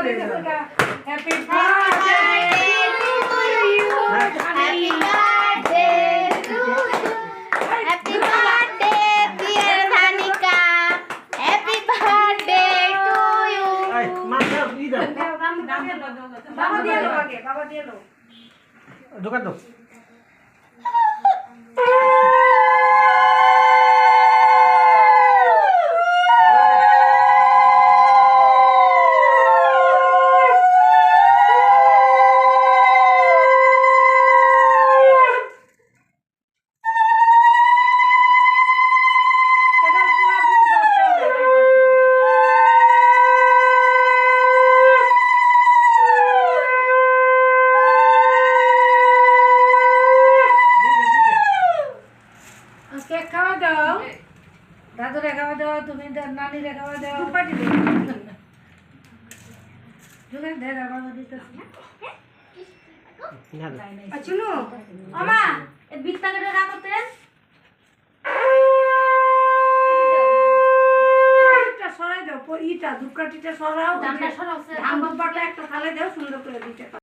happy birthday to you happy birthday to happy birthday dear Dhanika happy birthday to you বাবা দিয়ে লো আগে বাবা দিয়ে লো দোকান দাও কেক খাওয়া দাও দাদুরে খাওয়া দাও তুমি নানিরে খাওয়া দাও পাটি দে জোগাড় দে বাবা দিতেছি শুনো আমা এই বিত্তা করে রাখতে এটা সরাই দাও ইটা দুকাটিটা সরাও ধানটা সরাও ধান বাটা একটা থালে দাও সুন্দর করে দিতে